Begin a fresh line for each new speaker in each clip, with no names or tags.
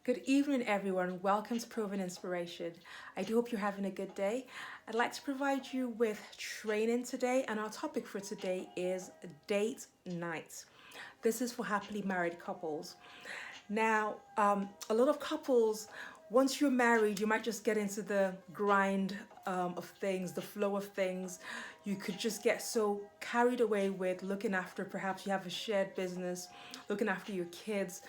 Good evening, everyone. Welcome to Proven Inspiration. I do hope you're having a good day. I'd like to provide you with training today, and our topic for today is date night. This is for happily married couples. Now, a lot of couples, once you're married, you might just get into the grind of things, the flow of things. You could just get so carried away with looking after, perhaps you have a shared business, looking after your kids,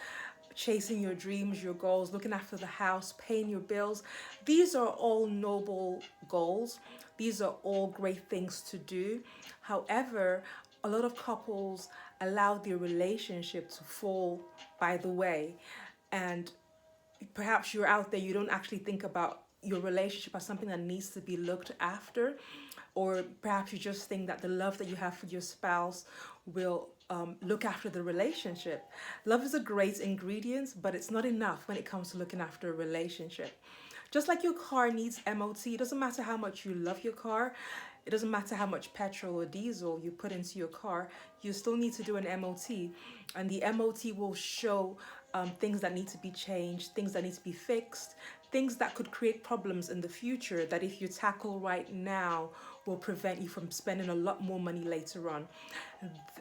chasing your dreams, your goals, looking after the house, paying your bills. These are all noble goals. These are all great things to do. However, a lot of couples allow their relationship to fall by the way. And perhaps you're out there, you don't actually think about your relationship as something that needs to be looked after, or perhaps you just think that the love that you have for your spouse will look after the relationship. Love is a great ingredient, but it's not enough when it comes to looking after a relationship. Just like your car needs MOT, it doesn't matter how much you love your car, it doesn't matter how much petrol or diesel you put into your car, you still need to do an MOT. And the MOT will show things that need to be changed, things that need to be fixed, things that could create problems in the future that if you tackle right now will prevent you from spending a lot more money later on.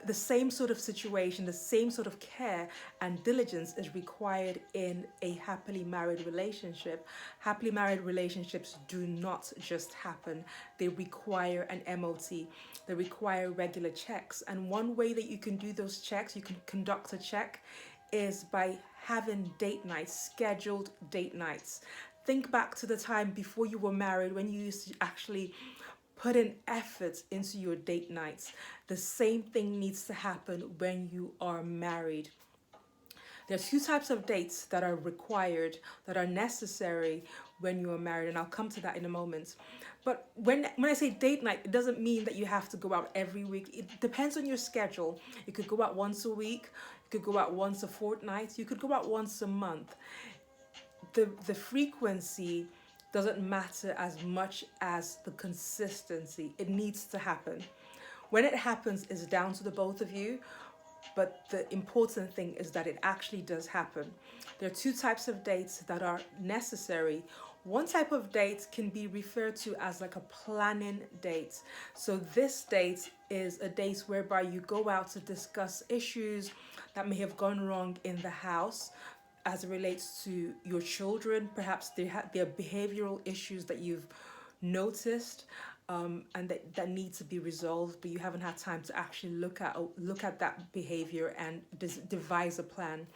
The same sort of situation, the same sort of care and diligence is required in a happily married relationship. Happily married relationships do not just happen. They require an MOT. They require regular checks. And one way that you can do those checks, you can conduct a check, is by having date nights, scheduled date nights. Think back to the time before you were married when you used to actually put in effort into your date nights. The same thing needs to happen when you are married. There are two types of dates that are required, that are necessary when you are married, and I'll come to that in a moment. But when I say date night, it doesn't mean that you have to go out every week. It depends on your schedule. You could go out once a week, you could go out once a fortnight, you could go out once a month. The frequency doesn't matter as much as the consistency. It needs to happen. When it happens, it's down to the both of you, but the important thing is that it actually does happen. There are two types of dates that are necessary. One type of date can be referred to as like a planning date. So this date is a date whereby you go out to discuss issues that may have gone wrong in the house as it relates to your children. Perhaps there are behavioral issues that you've noticed, and that need to be resolved, but you haven't had time to actually look at that behavior and devise a plan.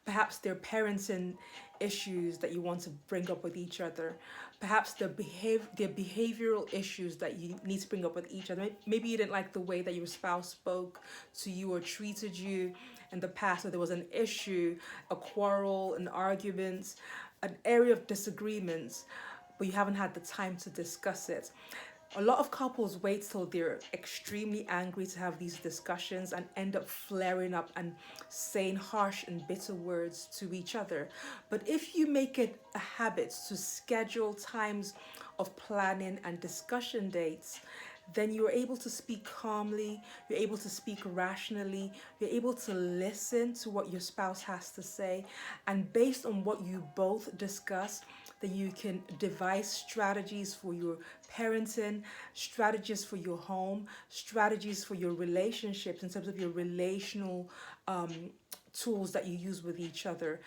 Perhaps there are parenting issues that you want to bring up with each other. Perhaps there are behavioral issues that you need to bring up with each other. Maybe you didn't like the way that your spouse spoke to you or treated you in the past, or there was an issue, a quarrel, an argument, an area of disagreements, but you haven't had the time to discuss it. A lot of couples wait till they're extremely angry to have these discussions and end up flaring up and saying harsh and bitter words to each other. But if you make it a habit to schedule times of planning and discussion dates, then you're able to speak calmly, you're able to speak rationally, you're able to listen to what your spouse has to say, and based on what you both discuss, then you can devise strategies for your parenting, strategies for your home, strategies for your relationships in terms of your relational tools that you use with each other.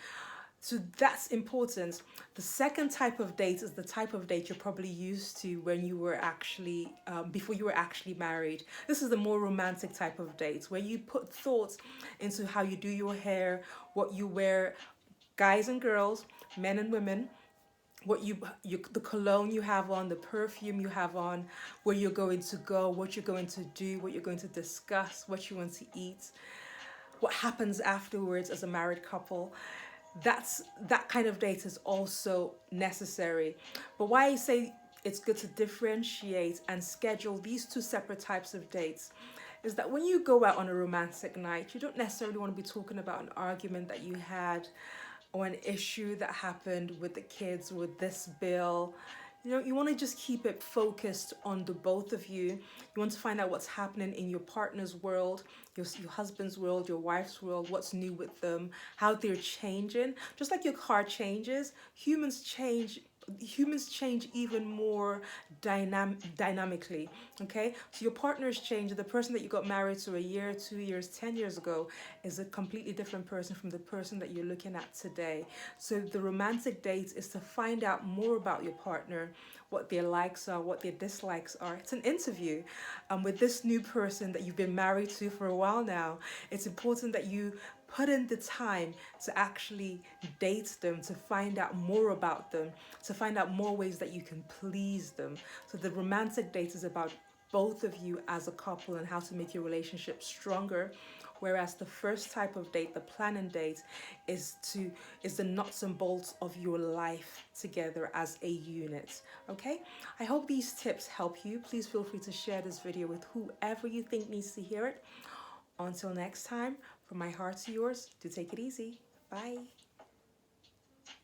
So that's important. The second type of date is the type of date you're probably used to when you were actually, before you were actually married. This is the more romantic type of date where you put thoughts into how you do your hair, what you wear, guys and girls, men and women, the cologne you have on, the perfume you have on, where you're going to go, what you're going to do, what you're going to discuss, what you want to eat, what happens afterwards as a married couple. That kind of date is also necessary. But why I say it's good to differentiate and schedule these two separate types of dates is that when you go out on a romantic night, you don't necessarily want to be talking about an argument that you had or an issue that happened with the kids with this bill. You know, you want to just keep it focused on the both of you. You want to find out what's happening in your partner's world, your husband's world, your wife's world, what's new with them, how they're changing. Just like your car changes, humans change even more dynamically. Okay, so your partner's change. The person that you got married to a year, 2 years, 10 years ago is a completely different person from the person that you're looking at today. So the romantic date is to find out more about your partner, what their likes are, what their dislikes are. It's an interview. With this new person that you've been married to for a while now, it's important that you put in the time to actually date them, to find out more about them, to find out more ways that you can please them. So the romantic date is about both of you as a couple and how to make your relationship stronger, whereas the first type of date, the planning date, is the nuts and bolts of your life together as a unit. Okay, I hope these tips help you. Please feel free to share this video with whoever you think needs to hear it. Until next time, from my heart to yours, do take it easy. Bye.